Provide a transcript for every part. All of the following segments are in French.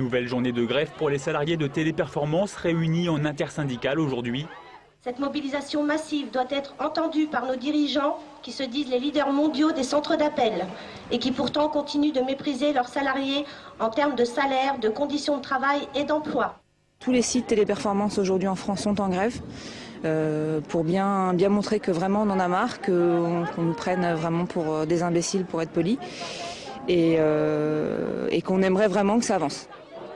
Nouvelle journée de grève pour les salariés de Téléperformance réunis en intersyndicale aujourd'hui. Cette mobilisation massive doit être entendue par nos dirigeants qui se disent les leaders mondiaux des centres d'appel et qui pourtant continuent de mépriser leurs salariés en termes de salaire, de conditions de travail et d'emploi. Tous les sites Téléperformance aujourd'hui en France sont en grève pour bien montrer que vraiment on en a marre, qu'on nous prenne vraiment pour des imbéciles pour être poli et qu'on aimerait vraiment que ça avance.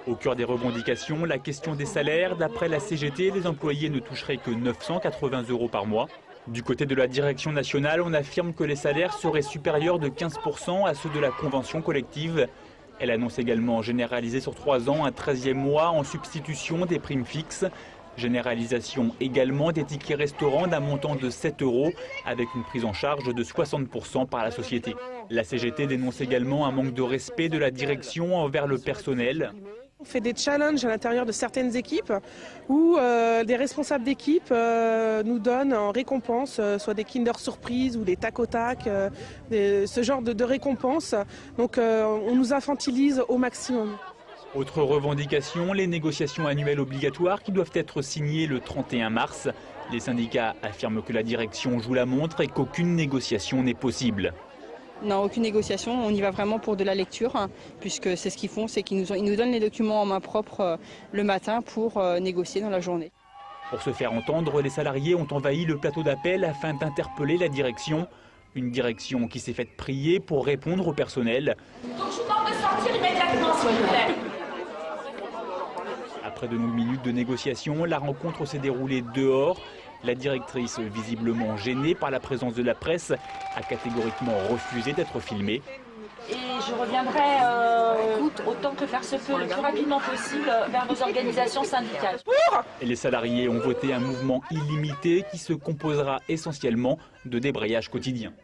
Au cœur des revendications, la question des salaires. D'après la CGT, les employés ne toucheraient que 980 € par mois. Du côté de la direction nationale, on affirme que les salaires seraient supérieurs de 15% à ceux de la convention collective. Elle annonce également généraliser sur 3 ans un 13e mois en substitution des primes fixes. Généralisation également des tickets restaurants d'un montant de 7 € avec une prise en charge de 60% par la société. La CGT dénonce également un manque de respect de la direction envers le personnel. On fait des challenges à l'intérieur de certaines équipes où des responsables d'équipe nous donnent en récompense soit des Kinder Surprise ou des tac au tac, ce genre de récompenses. Donc on nous infantilise au maximum. Autre revendication, les négociations annuelles obligatoires qui doivent être signées le 31 mars. Les syndicats affirment que la direction joue la montre et qu'aucune négociation n'est possible. Non, aucune négociation, on y va vraiment pour de la lecture, puisque c'est ce qu'ils font, c'est qu'ils nous donnent les documents en main propre le matin pour négocier dans la journée. Pour se faire entendre, les salariés ont envahi le plateau d'appel afin d'interpeller la direction. Une direction qui s'est faite prier pour répondre au personnel. Donc je vous demande de sortir immédiatement, s'il vous plaît. Après de longues minutes de négociation, la rencontre s'est déroulée dehors. La directrice, visiblement gênée par la présence de la presse, a catégoriquement refusé d'être filmée. Et je reviendrai autant que faire se peut le plus rapidement possible vers vos organisations syndicales. Et les salariés ont voté un mouvement illimité qui se composera essentiellement de débrayage quotidien.